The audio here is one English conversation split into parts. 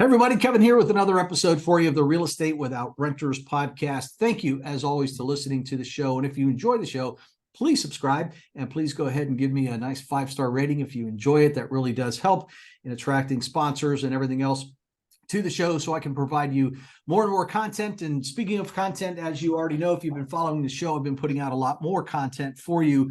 Everybody, Kevin here with another episode for you of the Real Estate Without Renters podcast. Thank you, as always, to listening to the show. And if you enjoy the show, please subscribe and please go ahead and give me a nice 5-star rating if you enjoy it. That really does help in attracting sponsors and everything else to the show so I can provide you more and more content. And speaking of content, as you already know, if you've been following the show, I've been putting out a lot more content for you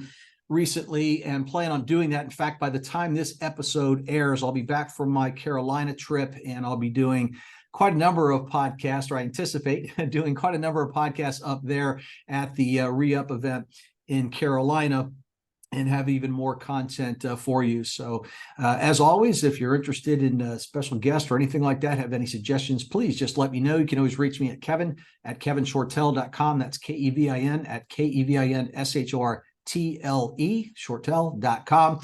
recently and plan on doing that. In fact, by the time this episode airs, I'll be back from my Carolina trip and I'll be doing quite a number of podcasts, or I anticipate doing quite a number of podcasts up there at the Re-Up event in Carolina, and have even more content for you. So as always, if you're interested in a special guest or anything like that, have any suggestions, please just let me know. You can always reach me at kevin@kevinshortle.com. That's Kevin at KEVINSHORTLE, shortle.com.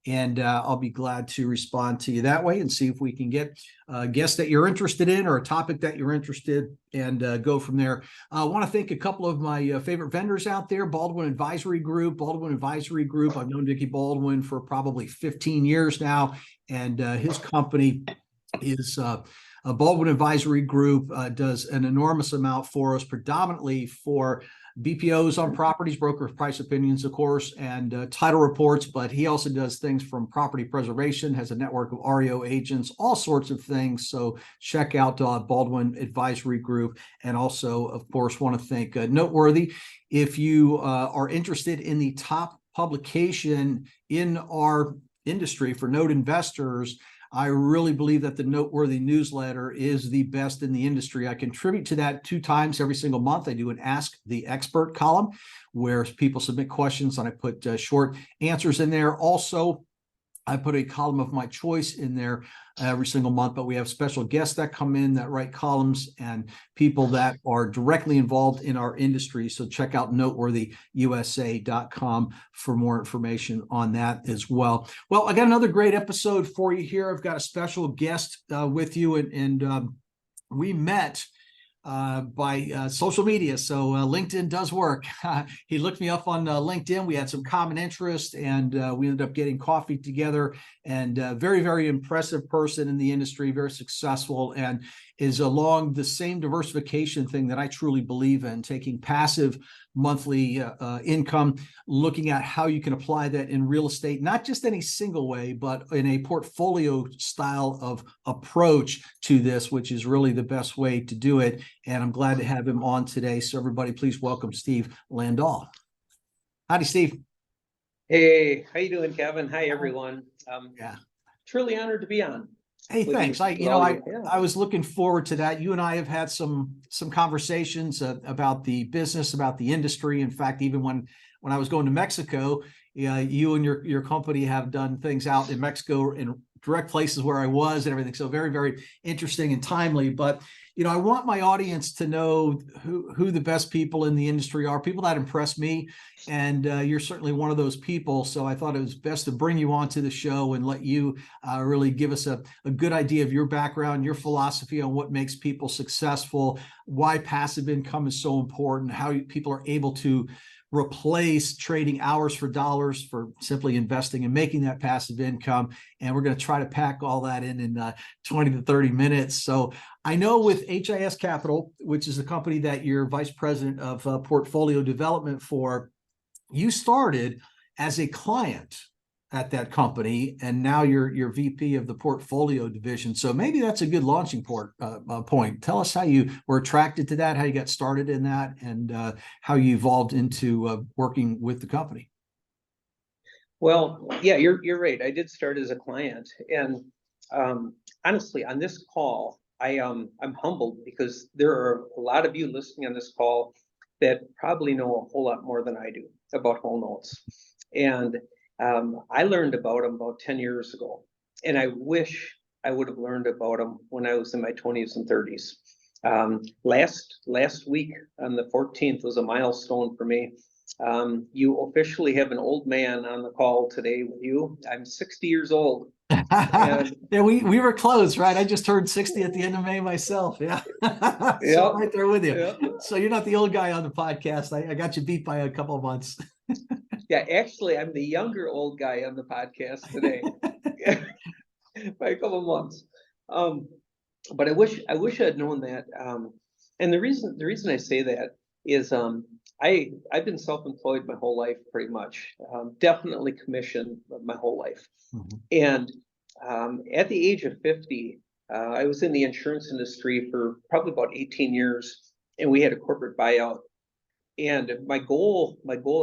And I'll be glad to respond to you that way and see if we can get a guest that you're interested in or a topic that you're interested in and go from there. I want to thank a couple of my favorite vendors out there. Baldwin Advisory Group. I've known Dickie Baldwin for probably 15 years now, and his company is Baldwin Advisory Group does an enormous amount for us, predominantly for BPOs on properties, broker price opinions, of course, and title reports. But he also does things from property preservation, has a network of REO agents, all sorts of things. So check out Baldwin Advisory Group. And also, of course, want to thank Noteworthy. If you are interested in the top publication in our industry for note investors, I really believe that the Noteworthy newsletter is the best in the industry. I contribute to that 2 times every single month. I do an Ask the Expert column where people submit questions and I put short answers in there. Also, I put a column of my choice in there every single month, but we have special guests that come in that write columns and people that are directly involved in our industry. So check out noteworthyusa.com for more information on that as well. Well, I got another great episode for you here. I've got a special guest with you, and we met by social media. So LinkedIn does work. He looked me up on LinkedIn. We had some common interest, and we ended up getting coffee together. And very, very impressive person in the industry, very successful, and is along the same diversification thing that I truly believe in, taking passive monthly income, looking at how you can apply that in real estate, not just any single way, but in a portfolio style of approach to this, which is really the best way to do it. And I'm glad to have him on today. So everybody, please welcome Steve Landaal. Howdy, Steve. Hey, how you doing, Kevin? Hi, everyone. Yeah. Truly honored to be on. Hey, thanks. I was looking forward to that. You and I have had some conversations about the business, about the industry. In fact, even when I was going to Mexico, you and your company have done things out in Mexico in direct places where I was and everything. So very, very interesting and timely. But I want my audience to know who the best people in the industry are, people that impress me. And you're certainly one of those people. So I thought it was best to bring you onto the show and let you really give us a good idea of your background, your philosophy on what makes people successful, why passive income is so important, how people are able to replace trading hours for dollars for simply investing and making that passive income. And we're going to try to pack all that in 20 to 30 minutes. So I know with HIS Capital, which is the company that you're vice president of portfolio development for, you started as a client at that company, and now you're VP of the portfolio division. So maybe that's a good launching point. Tell us how you were attracted to that, how you got started in that, and how you evolved into working with the company. Well, yeah, you're right. I did start as a client, and honestly, on this call, I'm humbled because there are a lot of you listening on this call that probably know a whole lot more than I do about whole notes, and I learned about them about 10 years ago, and I wish I would have learned about them when I was in my 20s and 30s. Last week on the 14th was a milestone for me. You officially have an old man on the call today with you. I'm 60 years old. And yeah, we were close, right? I just turned 60 at the end of May myself. Yeah. So I'm right there with you. Yep. So you're not the old guy on the podcast. I got you beat by a couple of months. Yeah, actually, I'm the younger old guy on the podcast today by a couple of months. but I wish I'd known that. And the reason I say that is, I've been self-employed my whole life, pretty much. Definitely commission my whole life. Mhm. And at the age of 50, I was in the insurance industry for probably about 18 years, and we had a corporate buyout. And my goal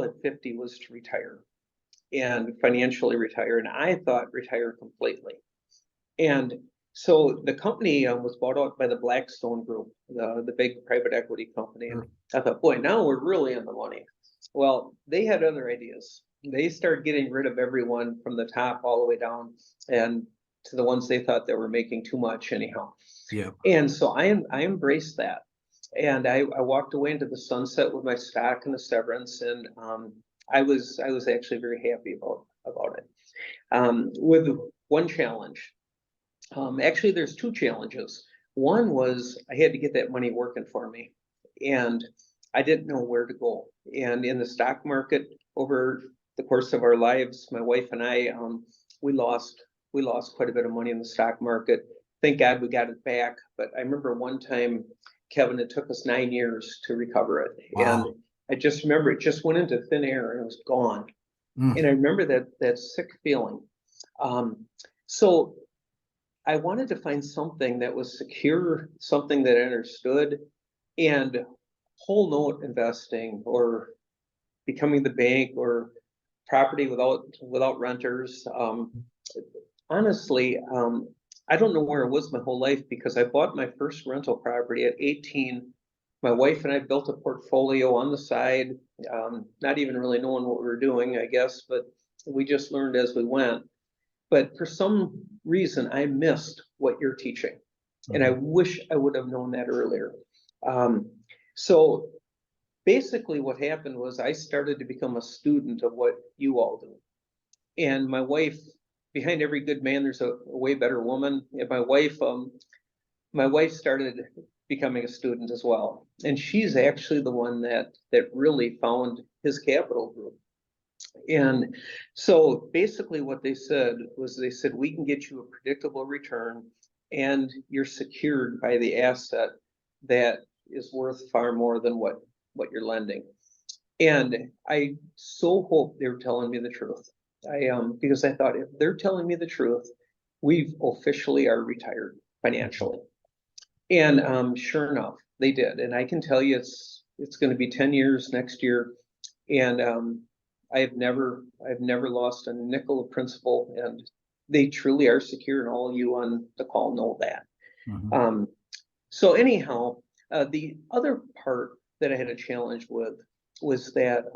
at 50 was to retire and financially retire. And I thought retire completely. And so the company was bought out by the Blackstone Group, the big private equity company. And I thought, boy, now we're really in the money. Well, they had other ideas. They started getting rid of everyone from the top all the way down, and to the ones they thought that were making too much anyhow. Yeah. And so I embraced that. And I walked away into the sunset with my stock and the severance. And I was actually very happy about it. With one challenge. Actually, there's two challenges. One was I had to get that money working for me, and I didn't know where to go. And in the stock market, over the course of our lives, my wife and I, we lost quite a bit of money in the stock market. Thank God we got it back. But I remember one time, Kevin, it took us 9 years to recover it. Wow. And I just remember it just went into thin air and it was gone. Mm. And I remember that sick feeling. So I wanted to find something that was secure, something that I understood, and whole note investing or becoming the bank or property without renters. Honestly, I don't know where it was my whole life, because I bought my first rental property at 18. My wife and I built a portfolio on the side, not even really knowing what we were doing, I guess, but we just learned as we went. But for some reason, I missed what you're teaching. And I wish I would have known that earlier. So basically what happened was I started to become a student of what you all do. And my wife, behind every good man, there's a way better woman. And my wife started becoming a student as well. And she's actually the one that really found his capital group. And so basically what they said was, we can get you a predictable return, and you're secured by the asset that is worth far more than what you're lending. And I so hope they were telling me the truth. Because I thought, if they're telling me the truth, we officially are retired financially. And sure enough, they did. And I can tell you, it's going to be 10 years next year. And I've never lost a nickel of principal, and they truly are secure, and all of you on the call know that. So anyhow, the other part that I had a challenge with was that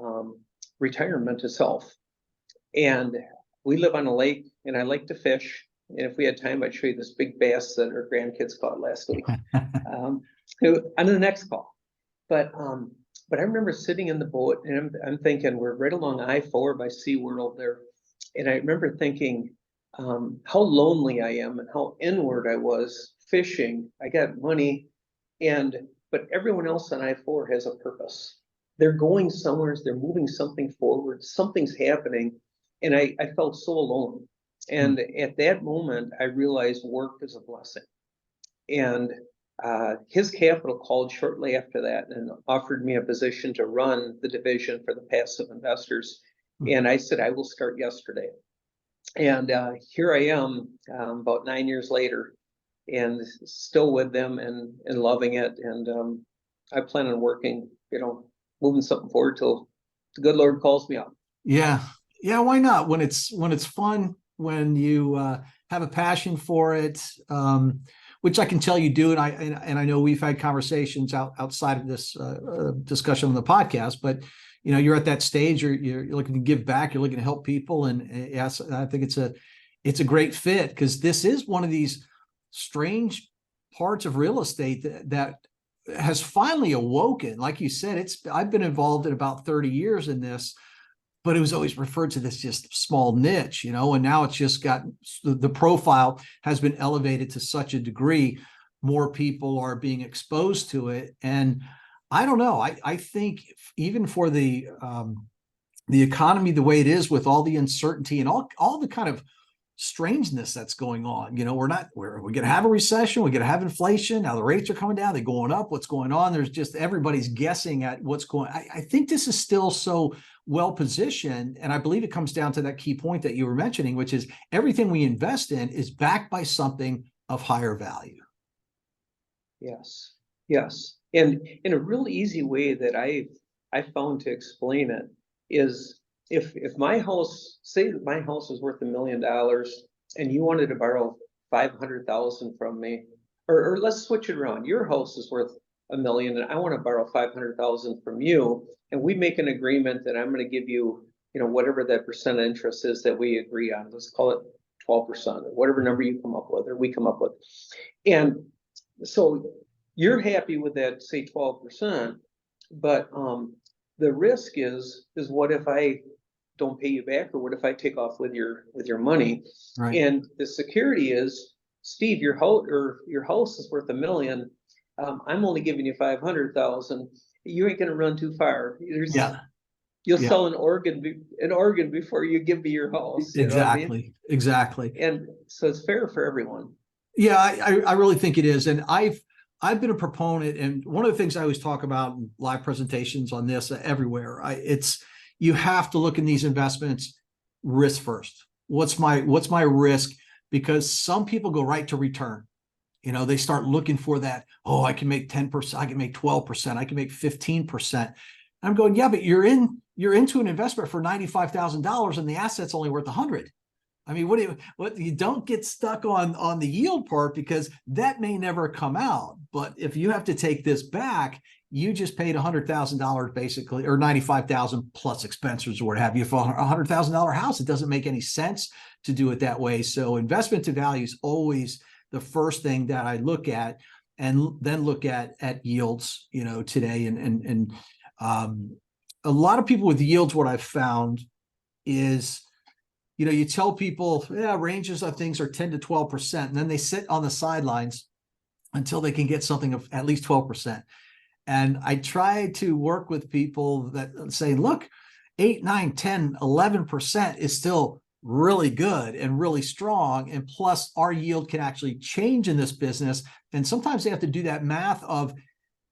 retirement itself. And we live on a lake, and I like to fish. And if we had time, I'd show you this big bass that our grandkids caught last week on the next call. But I remember sitting in the boat, and I'm thinking, we're right along I-4 by SeaWorld there. And I remember thinking how lonely I am and how inward I was fishing. I got money, but everyone else on I-4 has a purpose. They're going somewhere, they're moving something forward, something's happening. And I felt so alone. And at that moment, I realized work is a blessing. And his capital called shortly after that and offered me a position to run the division for the passive investors. And I said, I will start yesterday. And here I am about 9 years later, and still with them and loving it. And I plan on working, moving something forward till the good Lord calls me up. Yeah. Yeah. Why not? When it's fun, when you have a passion for it, which I can tell you do. And I know we've had conversations outside of this discussion on the podcast, but you're at that stage, you're looking to give back, you're looking to help people. And yes, I think it's a great fit, because this is one of these strange parts of real estate that has finally awoken. Like you said, I've been involved in about 30 years in this, but it was always referred to this just small niche, and now it's just got, the profile has been elevated to such a degree, more people are being exposed to it. And I don't know, I think even for the economy the way it is, with all the uncertainty and all the kind of strangeness that's going on. We're going to have a recession. We're going to have inflation. Now the rates are coming down. They're going up. What's going on? There's just everybody's guessing at what's going. I think this is still so well positioned. And I believe it comes down to that key point that you were mentioning, which is everything we invest in is backed by something of higher value. Yes. Yes. And in a real easy way that I found to explain it is if my house, say that my house is worth $1 million and you wanted to borrow 500,000 from me, or let's switch it around. Your house is worth $1 million and I want to borrow 500,000 from you. And we make an agreement that I'm going to give you, whatever that percent of interest is that we agree on. Let's call it 12% or whatever number you come up with or we come up with. And so you're happy with that, say 12%, but the risk is what if I don't pay you back, or what if I take off with your money? Right. And the security is, Steve, your house is worth $1 million. I'm only giving you 500,000. You ain't gonna run too far. You'll sell an organ before you give me your house. Exactly. Exactly. And so it's fair for everyone. Yeah, I really think it is. And I've been a proponent, and one of the things I always talk about in live presentations on this everywhere, you have to look in these investments risk first. What's my risk? Because some people go right to return. They start looking for that. Oh, I can make 10%, I can make 12%, I can make 15%. I'm going, yeah, but you're into an investment for $95,000 and the asset's only worth 100. I mean, what you don't get stuck on the yield part, because that may never come out. But if you have to take this back, you just paid $100,000 basically, or 95,000 plus expenses or what have you for a $100,000 house. It doesn't make any sense to do it that way. So investment to value is always the first thing that I look at, and then look at yields, today. And a lot of people with yields, what I've found is, you tell people, yeah, ranges of things are 10 to 12%, and then they sit on the sidelines until they can get something of at least 12%. And I try to work with people that say, look, 8, 9, 10, 11% is still really good and really strong. And plus our yield can actually change in this business. And sometimes they have to do that math of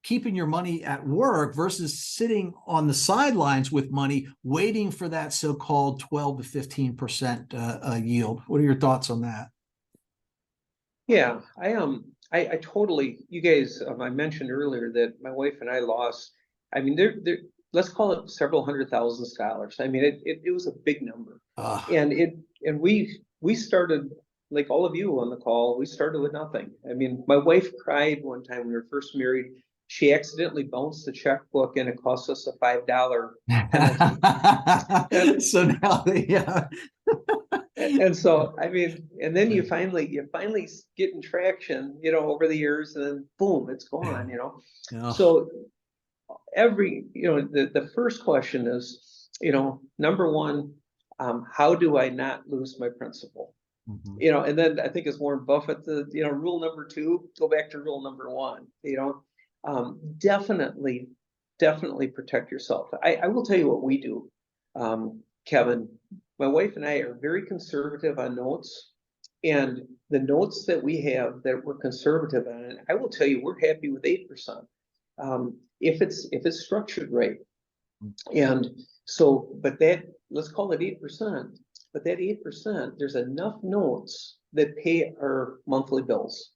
keeping your money at work versus sitting on the sidelines with money, waiting for that so-called 12 to 15% yield. What are your thoughts on that? Yeah, I totally, you guys, I mentioned earlier that my wife and I lost, I mean, let's call it several $100,000. I mean, it was a big number. And we started, like all of you on the call, we started with nothing. I mean, my wife cried one time when we were first married. She accidentally bounced the checkbook and it cost us a $5 penalty. So now yeah. And so, I mean, and then you finally getting traction, over the years, and then boom, it's gone, Yeah. So the first question is, number one, how do I not lose my principal? Mm-hmm. And then I think it's Warren Buffett, rule number 2, go back to rule number 1, definitely protect yourself. I will tell you what we do, Kevin. My wife and I are very conservative on notes, and the notes that we have that we're conservative on, I will tell you, we're happy with 8%. If it's structured right. And so, but let's call it 8%, but that 8%, there's enough notes that pay our monthly bills.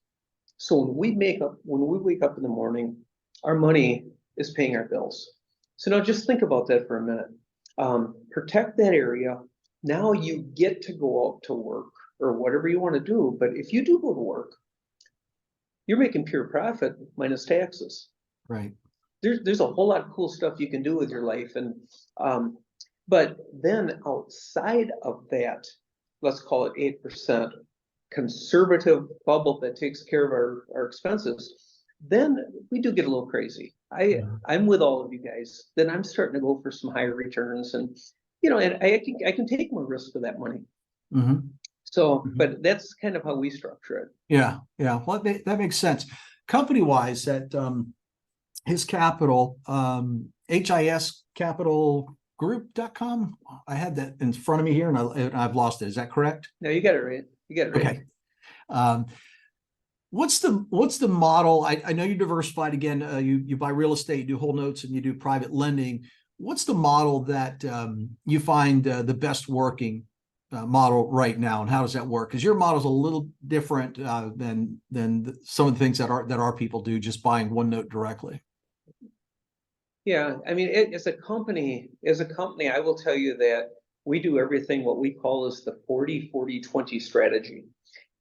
So when we wake up in the morning, our money is paying our bills. So now just think about that for a minute. Protect that area. Now you get to go out to work or whatever you want to do. But if you do go to work, you're making pure profit minus taxes. Right. There's a whole lot of cool stuff you can do with your life. And but then outside of that, let's call it 8% conservative bubble that takes care of our expenses, then we do get a little crazy. I'm with all of you guys. Then I'm starting to go for some higher returns, and and I can take more risk for that money. Mm-hmm. So, Mm-hmm. but that's kind of how we structure it. Yeah. Well, that makes sense. Company wise, at his capital, HIS capital group.com. I had that in front of me here and I've lost it. Is that correct? No, you got it right. You got it right. Okay. What's the model? I know you're diversified again. You buy real estate, you do whole notes, and you do private lending. What's the model that you find the best working model right now, and how does that work? Because your model is a little different than some of the things that our people do, just buying one note directly. Yeah, I mean, as a company, I will tell you that we do everything what we call is the 40-40-20 strategy.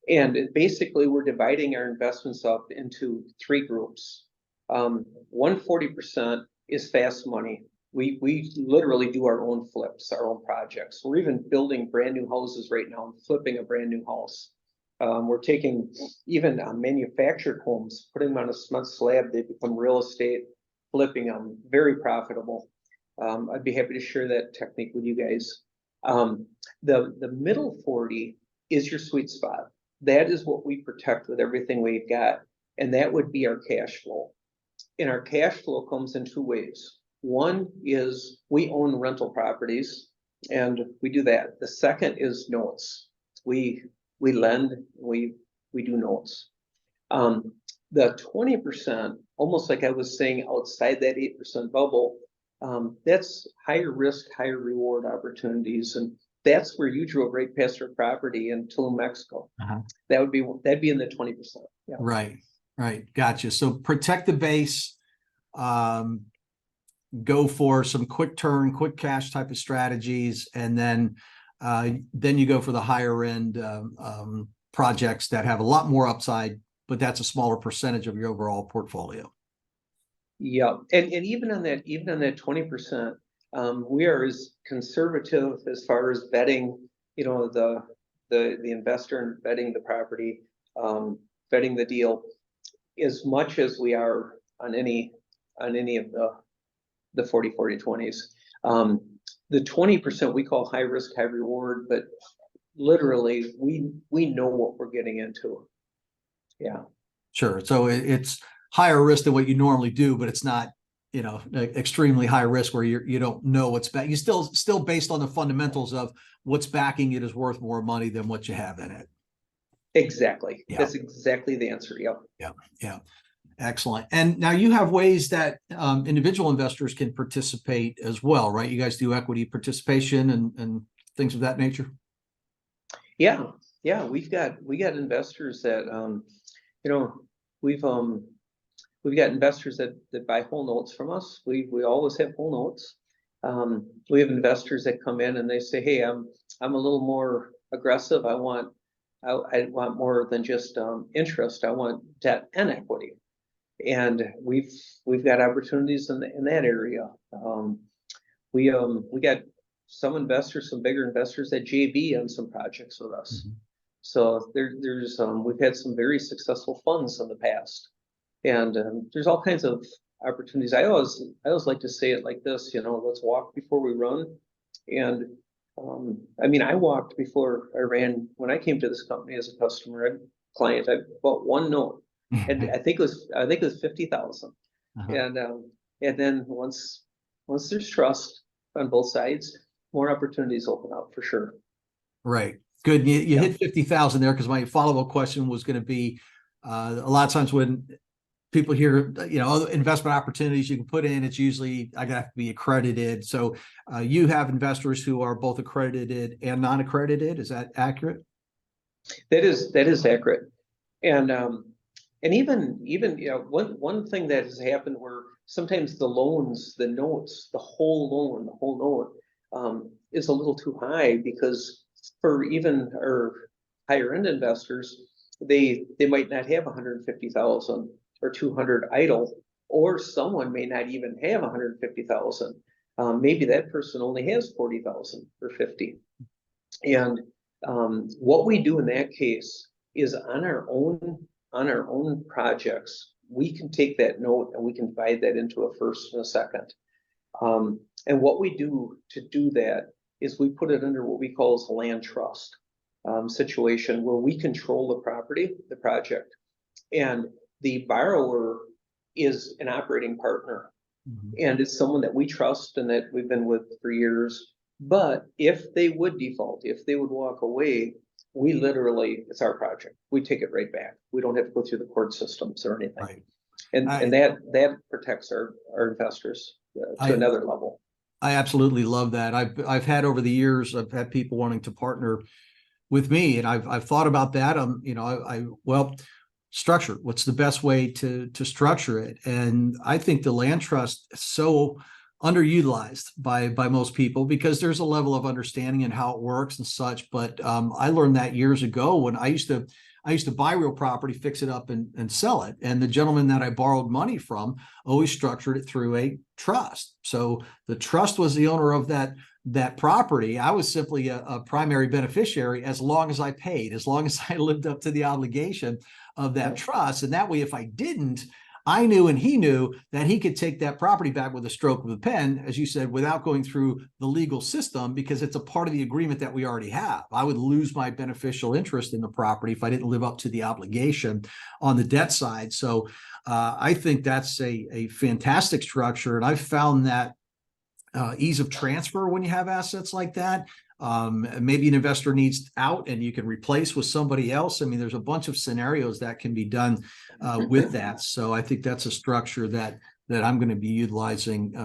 And basically, we're dividing our investments up into three groups. 140% is fast money. We literally do our own flips, our own projects. We're even building brand new houses right now and flipping a brand new house. We're taking even manufactured homes, putting them on a cement slab, they become real estate, flipping them, very profitable. I'd be happy to share that technique with you guys. The middle 40 is your sweet spot. That is what we protect with everything we've got. And that would be our cash flow. And our cash flow comes in two ways. One is we own rental properties and we do that. The second is notes. We lend, we do notes. The 20%, almost like I was saying outside that 8% bubble, that's higher risk, higher reward opportunities. And that's where you drove right past our property in Tulum, Mexico. That'd be in the 20%. Yeah. Right. Gotcha. So protect the base, go for some quick turn, quick cash type of strategies, and then you go for the higher end projects that have a lot more upside, but that's a smaller percentage of your overall portfolio. Yeah, and even on that 20%, we are as conservative as far as vetting, the investor and vetting the property, vetting the deal, as much as we are on any of the 40-40-20s. The 20% we call high risk, high reward, but literally we know what we're getting into. Yeah. Sure. So it's higher risk than what you normally do, but it's not, extremely high risk where you don't know what's back. You still based on the fundamentals of what's backing it is worth more money than what you have in it. Exactly. Yeah. That's exactly the answer. Yep. Yeah. Excellent. And now you have ways that individual investors can participate as well, right? You guys do equity participation and things of that nature. Yeah. We got investors that we've got investors that buy whole notes from us. We always have whole notes. We have investors that come in and they say, "Hey, I'm a little more aggressive. I want more than just interest. I want debt and equity." And we've got opportunities in that area. We got some bigger investors that JV on some projects with us. Mm-hmm. So there's we've had some very successful funds in the past, and there's all kinds of opportunities. I always like to say it like this, let's walk before we run. And I walked before I ran. When I came to this company as a client, I bought one note, and I think it was 50,000. And then once there's trust on both sides, more opportunities open up for sure. Right. Good. You hit 50,000 there, because my follow-up question was going to be a lot of times when people hear, other investment opportunities you can put in, it's usually I got to be accredited. So you have investors who are both accredited and non-accredited. Is that accurate? That is accurate. And even one thing that has happened where sometimes the loans, the notes, the whole note is a little too high, because for even our higher end investors, they might not have 150,000 or 200 idle, or someone may not even have 150,000. Maybe that person only has 40,000 or 50. And what we do in that case is on our own projects, we can take that note and we can divide that into a first and a second. And what we do to do that is we put it under what we call as a land trust situation, where we control the property, the project, and the borrower is an operating partner. Mhm. And it's someone that we trust and that we've been with for years. But if they would default, if they would walk away, we literally, it's our project. We take it right back. We don't have to go through the court systems or anything. Right. And that protects our investors to I another level. I absolutely love that. I've had over the years, I've had people wanting to partner with me, and I've thought about that. Well, structure. What's the best way to structure it? And I think the land trust is so underutilized by most people because there's a level of understanding and how it works and such. But I learned that years ago when I used to buy real property, fix it up, and sell it. And the gentleman that I borrowed money from always structured it through a trust. So the trust was the owner of that property. I was simply a primary beneficiary as long as I paid, as long as I lived up to the obligation of that trust. And that way, if I didn't, I knew and he knew that he could take that property back with a stroke of a pen, as you said, without going through the legal system, because it's a part of the agreement that we already have. I would lose my beneficial interest in the property if I didn't live up to the obligation on the debt side. So I think that's a fantastic structure. And I've found that ease of transfer when you have assets like that. Maybe an investor needs out and you can replace with somebody else. I mean, there's a bunch of scenarios that can be done with that. So I think that's a structure that I'm going to be utilizing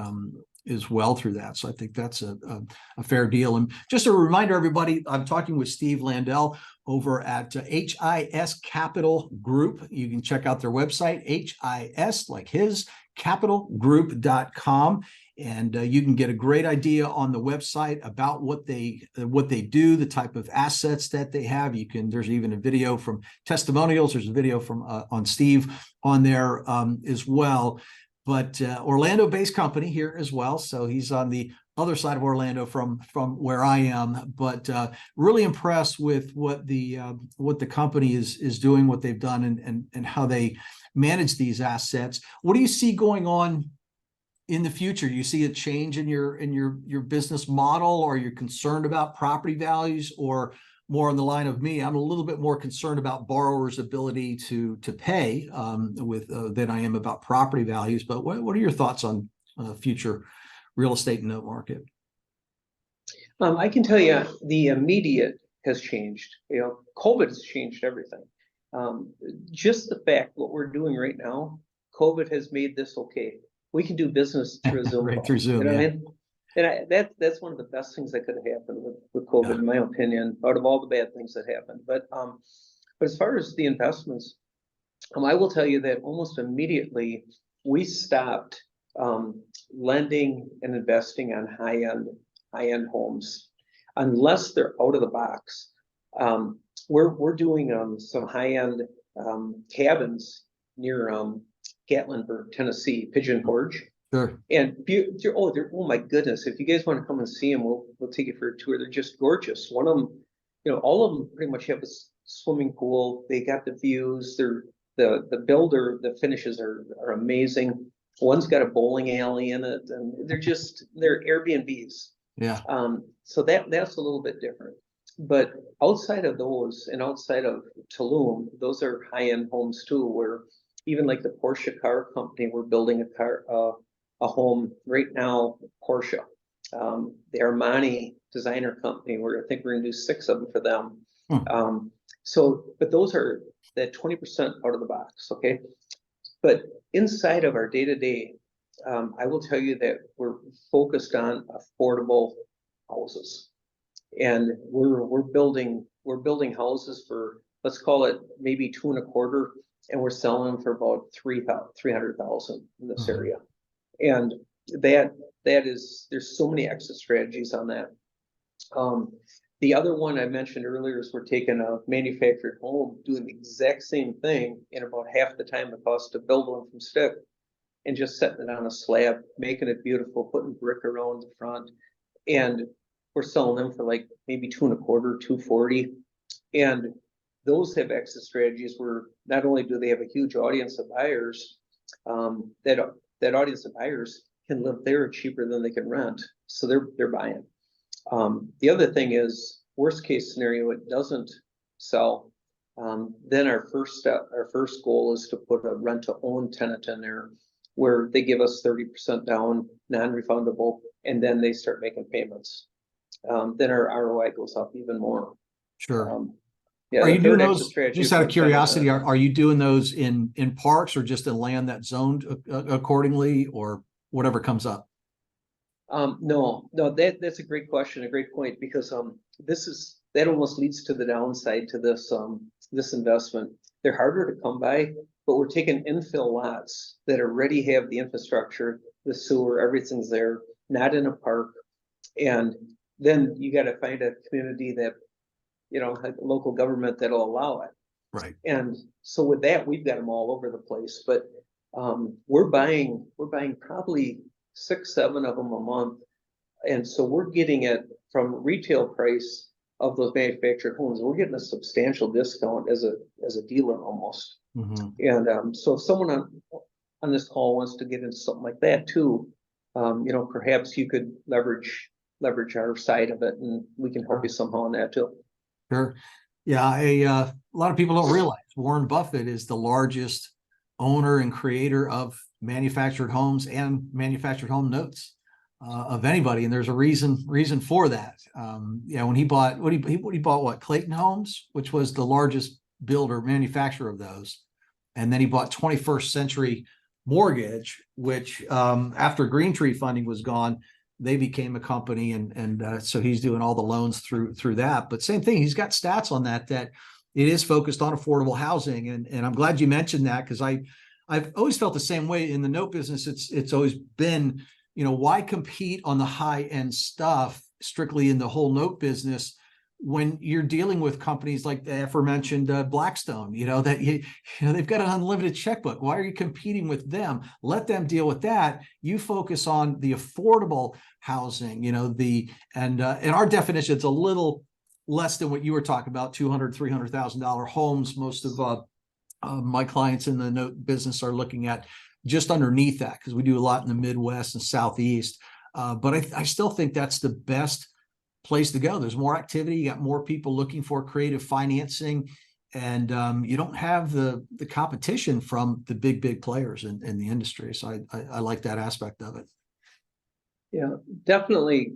as well through that. So I think that's a fair deal. And just a reminder, everybody, I'm talking with Steve Landaal over at HIS Capital Group. You can check out their website, HIS, like his, capitalgroup.com. And you can get a great idea on the website about what they do, the type of assets that they have. There's even a video from testimonials. There's a video from on Steve on there as well. But Orlando-based company here as well. So he's on the other side of Orlando from where I am. But really impressed with what the company is doing, what they've done, and how they manage these assets. What do you see going on in the future? You see a change in your business model, or you're concerned about property values, or more on the line of me, I'm a little bit more concerned about borrowers' ability to pay than I am about property values. But what are your thoughts on future real estate note market? I can tell you the immediate has changed. COVID has changed everything. Just the fact what we're doing right now, COVID has made this okay. We can do business through a Zoom Right, call. through Zoom, What yeah. I mean? And that's one of the best things that could have happened with COVID, in my opinion, out of all the bad things that happened. But as far as the investments, I will tell you that almost immediately we stopped lending and investing on high-end homes unless they're out of the box. We're doing some high-end cabins near Gatlinburg, Tennessee, Pigeon Forge. Sure. And oh my goodness, if you guys want to come and see them, we'll take you for a tour. They're just gorgeous. One of them, all of them pretty much have a swimming pool. They got the views. They're the builder, the finishes are amazing. One's got a bowling alley in it, and they're Airbnbs. Yeah. So that's a little bit different. But outside of those and outside of Tulum, those are high-end homes too, where even like the Porsche car company, we're building a home right now, Porsche. The Armani designer company, I think we're gonna do 6 of them for them. But those are that 20% out of the box, okay? But inside of our day-to-day, I will tell you that we're focused on affordable houses. And we're building houses for, let's call it maybe 2.25, and we're selling them for about 300,000 in this area. And that is, there's so many exit strategies on that. The other one I mentioned earlier is we're taking a manufactured home, doing the exact same thing in about half the time it costs to build one from stick, and just setting it on a slab, making it beautiful, putting brick around the front. And we're selling them for like maybe 2.25, 240. And those have exit strategies where not only do they have a huge audience of buyers, that audience of buyers can live there cheaper than they can rent. So they're buying. The other thing is, worst case scenario, it doesn't sell. Then our first goal is to put a rent to own tenant in there, where they give us 30% down, non-refundable, and then they start making payments. Then our ROI goes up even more. Sure. Yeah, Are the you doing third exit those, strategy, just of out of course, that is curiosity, are you doing those in parks or just in land that's zoned accordingly, or whatever comes up? No, that's a great question, a great point, because that almost leads to the downside to this investment. They're harder to come by, but we're taking infill lots that already have the infrastructure, the sewer, everything's there, not in a park. And then you got to find a community that, a local government that'll allow it. Right. And so with that, we've got them all over the place, but we're buying probably 6, 7 of them a month. And so we're getting it from retail price of those manufactured homes. We're getting a substantial discount as a dealer almost. Mm-hmm. And so if someone on this call wants to get into something like that too, perhaps you could leverage our side of it, and we can help you somehow on that too. Sure. Yeah, a lot of people don't realize Warren Buffett is the largest owner and creator of manufactured homes and manufactured home notes of anybody, and there's a reason for that. When he bought he bought what, Clayton Homes, which was the largest builder manufacturer of those, and then he bought 21st Century Mortgage, which after Green Tree funding was gone, they became a company, and so he's doing all the loans through that. But same thing, he's got stats on that it is focused on affordable housing, and I'm glad you mentioned that, because I've always felt the same way in the note business. It's always been, why compete on the high end stuff strictly in the whole note business when you're dealing with companies like the aforementioned Blackstone, that they've got an unlimited checkbook. Why are you competing with them? Let them deal with that. You focus on the affordable housing, and our definition, it's a little less than what you were talking about, $200,000, $300,000 homes. Most of my clients in the note business are looking at just underneath that, because we do a lot in the Midwest and Southeast. But I still think that's the best place to go. There's more activity. You got more people looking for creative financing, and you don't have the competition from the big players in the industry. So I like that aspect of it. Yeah, definitely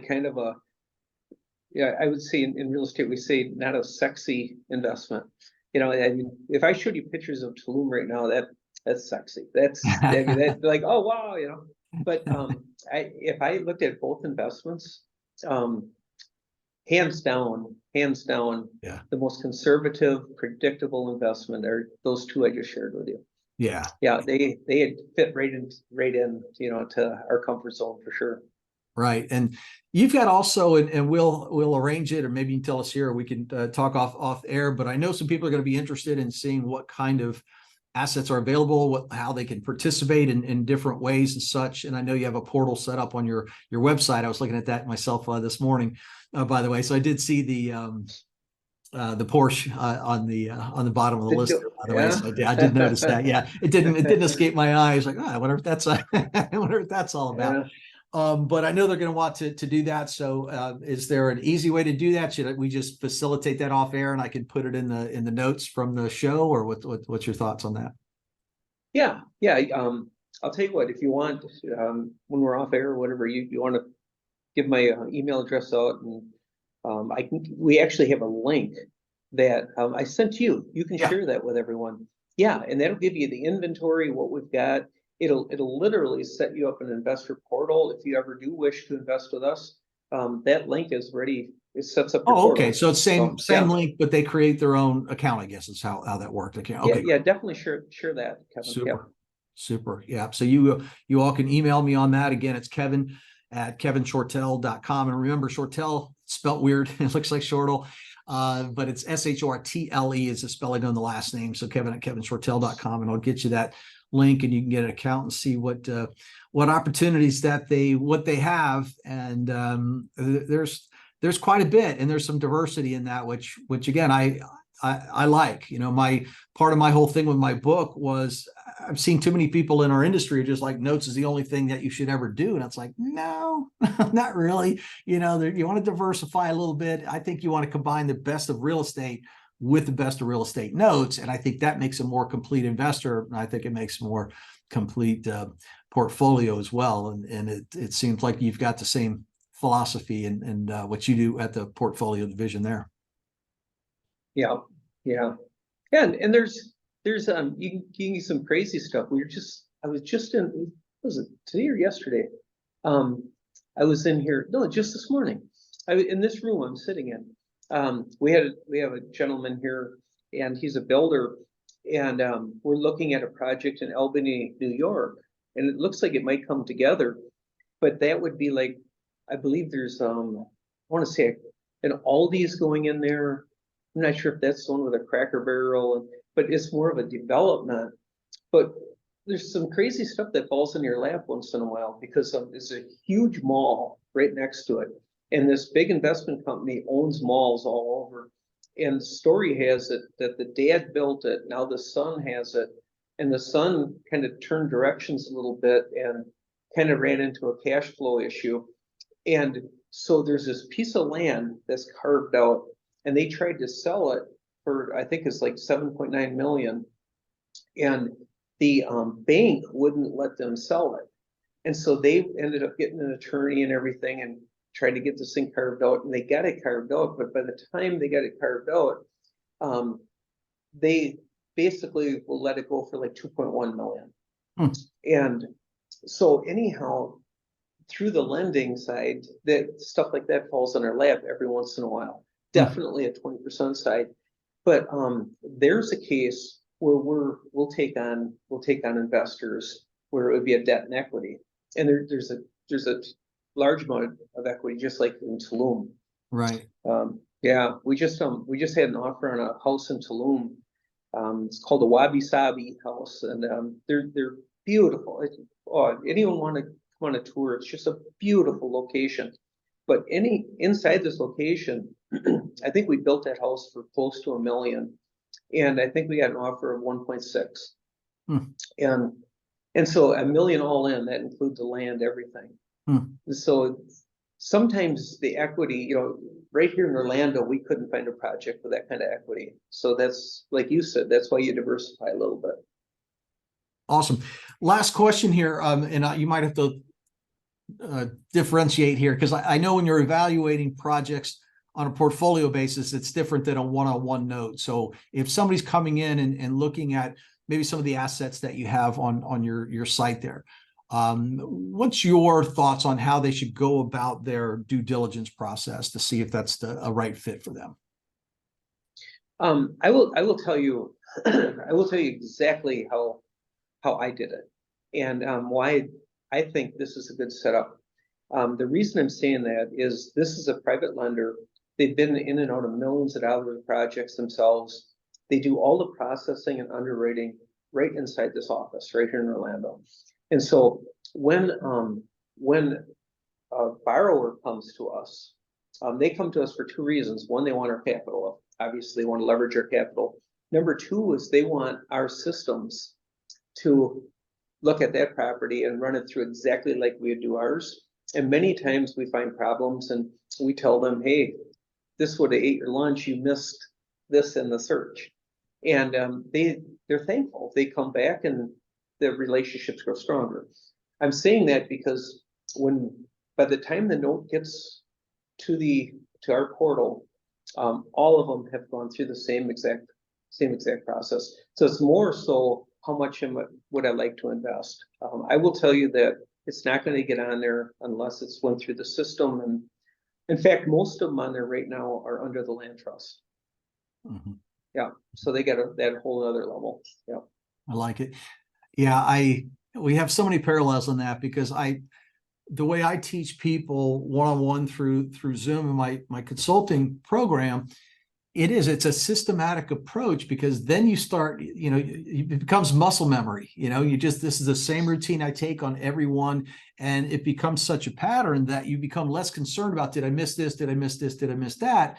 kind of I would say in real estate, we say not a sexy investment. I mean, if I showed you pictures of Tulum right now, that's sexy. That's like, oh wow, But if I looked at both investments, hands down, Yeah. the most conservative, predictable investment are those two I just shared with you. Yeah. Yeah, they had fit right in, to our comfort zone for sure. Right. And you've got also, and we'll arrange it, or maybe you can tell us here, or we can talk off air, but I know some people are going to be interested in seeing what kind of assets are available, how they can participate in different ways and such. And I know you have a portal set up on your website. I was looking at that myself this morning, by the way. So I did see the Porsche on the bottom of the list there, by the way. So I did notice that. Yeah, it didn't escape my eyes. Like, I wonder if that's I wonder what that's all about. Yeah. But I know they're going to want to do that. So is there an easy way to do that? Should we just facilitate that off air, and I can put it in the notes from the show, or what's your thoughts on that? Yeah. I'll tell you what, if you want, when we're off air or whatever, you want to give my email address out, and we actually have a link that I sent you. You can share that with everyone. Yeah, and that'll give you the inventory, what we've got. It'll literally set you up an investor portal if you ever do wish to invest with us. That link is ready. It sets up your okay. portal. So it's same link, but they create their own account, I guess is how that worked. Okay. Yeah, definitely share that, Kevin. Super. Yeah. So you all can email me on that. Again, it's Kevin@kevinshortle.com. And remember, Shortle, spelt weird. It looks like Shortle. But it's SHORTLE is the spelling on the last name. So Kevin@kevinshortle.com, and I'll get you that link, and you can get an account and see what opportunities that they have. And there's quite a bit, and there's some diversity in that, which again, I like. My part of my whole thing with my book was I've seen too many people in our industry just like notes is the only thing that you should ever do. And it's like, no, not really. You want to diversify a little bit. I think you want to combine the best of real estate with the best of real estate notes. And I think that makes a more complete investor. And I think it makes more complete portfolio as well. And it seems like you've got the same philosophy and what you do at the portfolio division there. Yeah, yeah. And there's you can get some crazy stuff. I was just in, was it today or yesterday? I was in here, no, just this morning. In this room I'm sitting in. We have a gentleman here, and he's a builder, and we're looking at a project in Albany, New York, and it looks like it might come together, but that would be like, I believe there's I want to say an Aldi's going in there. I'm not sure if that's the one with a Cracker Barrel, but it's more of a development. But there's some crazy stuff that falls in your lap once in a while, because there's a huge mall right next to it. And this big investment company owns malls all over. And the story has it that the dad built it, now the son has it. And the son kind of turned directions a little bit and kind of ran into a cash flow issue. And so there's this piece of land that's carved out, and they tried to sell it for, I think it's like 7.9 million. And the bank wouldn't let them sell it. And so they ended up getting an attorney and everything and tried to get this thing carved out, and they got it carved out. But by the time they got it carved out, they basically will let it go for like 2.1 million. And so anyhow, through the lending side, that stuff like that falls on our lap every once in a while. Definitely a 20% side. But there's a case where we'll take on investors where it would be a debt and equity, and there's a large amount of equity, just like in Tulum. Right. Yeah, we just had an offer on a house in Tulum. It's called the Wabi Sabi house, and they're beautiful. Anyone want to come on a tour? It's just a beautiful location. But inside this location, I think we built that house for close to $1 million, and I think we got an offer of 1.6. And so $1 million all in, that includes the land, everything. So sometimes the equity, right here in Orlando, we couldn't find a project with that kind of equity. So that's, like you said, that's why you diversify a little bit. Awesome. Last question here, and you might have to differentiate here, because I know when you're evaluating projects on a portfolio basis, it's different than a one-on-one note. So if somebody's coming in and looking at maybe some of the assets that you have on your site there, what's your thoughts on how they should go about their due diligence process to see if that's a right fit for them? I will tell you exactly how I did it, and why I think this is a good setup. The reason I'm saying that is this is a private lender. They've been in and out of millions of dollars of projects themselves. They do all the processing and underwriting right inside this office, right here in Orlando. And so when a borrower comes to us, they come to us for two reasons. One, they want our capital. Obviously, they want to leverage our capital. Number two is they want our systems to look at that property and run it through exactly like we would do ours. And many times we find problems and we tell them, hey, this would have ate your lunch. You missed this in the search. And they're thankful. They come back and the relationships grow stronger. I'm saying that because by the time the note gets to our portal, all of them have gone through the same exact process. So it's more so how much would I like to invest. I will tell you that it's not going to get on there unless it's went through the system. And in fact, most of them on there right now are under the land trust. Yeah, so they get that whole other level. Yeah, I like it. Yeah, we have so many parallels on that, because the way I teach people one-on-one through Zoom in my consulting program, it's a systematic approach, because then you start, it becomes muscle memory. This is the same routine I take on everyone, and it becomes such a pattern that you become less concerned about, did I miss this? Did I miss this? Did I miss that?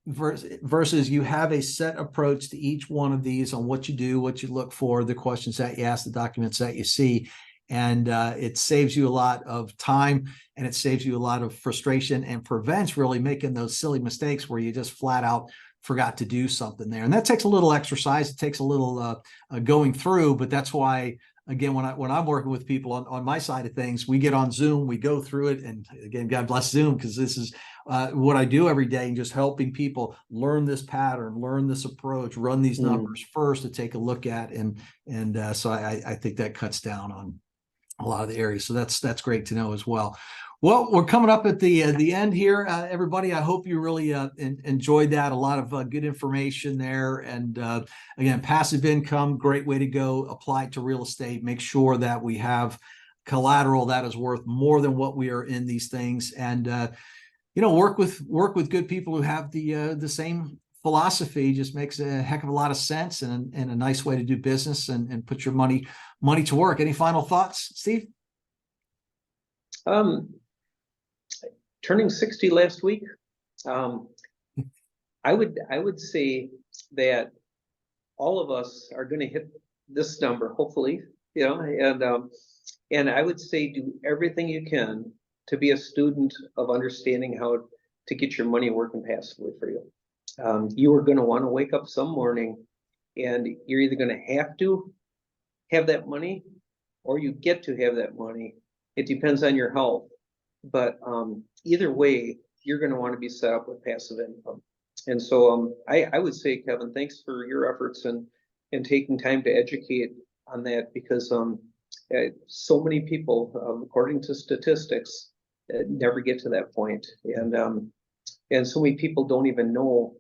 Versus you have a set approach to each one of these on what you do, what you look for, the questions that you ask, the documents that you see. And it saves you a lot of time, and it saves you a lot of frustration, and prevents really making those silly mistakes where you just flat out forgot to do something there. And that takes a little exercise. It takes a little going through, but that's why again, when I'm working with people on my side of things, we get on Zoom, we go through it. And again, God bless Zoom, because this is what I do every day, and just helping people learn this pattern, learn this approach, run these numbers first to take a look at. And so I think that cuts down on a lot of the areas. So that's great to know as well. Well, we're coming up at the end here, everybody. I hope you really enjoyed that. A lot of good information there. And again, passive income, great way to go. Apply it to real estate. Make sure that we have collateral that is worth more than what we are in these things. And work with good people who have the same philosophy. Just makes a heck of a lot of sense, and a nice way to do business and put your money to work. Any final thoughts, Steve? Turning 60 last week, I would say that all of us are going to hit this number, hopefully, and I would say do everything you can to be a student of understanding how to get your money working passively for you. You are going to want to wake up some morning, and you're either going to have to have that money, or you get to have that money. It depends on your health. But either way, you're going to want to be set up with passive income. And so I would say, Kevin, thanks for your efforts and taking time to educate on that, because so many people, according to statistics, never get to that point. And so many people don't even know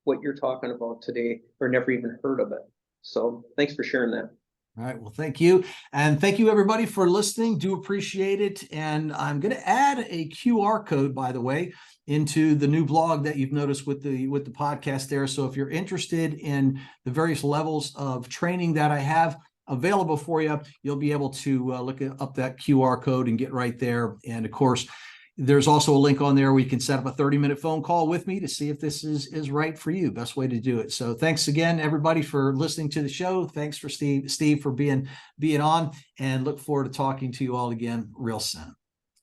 what you're talking about today, or never even heard of it. So thanks for sharing that. All right. Well, thank you. And thank you, everybody, for listening. Do appreciate it. And I'm going to add a QR code, by the way, into the new blog that you've noticed with the podcast there. So if you're interested in the various levels of training that I have available for you, you'll be able to look up that QR code and get right there. And of course, there's also a link on there where you can set up a 30-minute phone call with me to see if this is right for you. Best way to do it. So thanks again, everybody, for listening to the show. Thanks for Steve for being on, and look forward to talking to you all again real soon.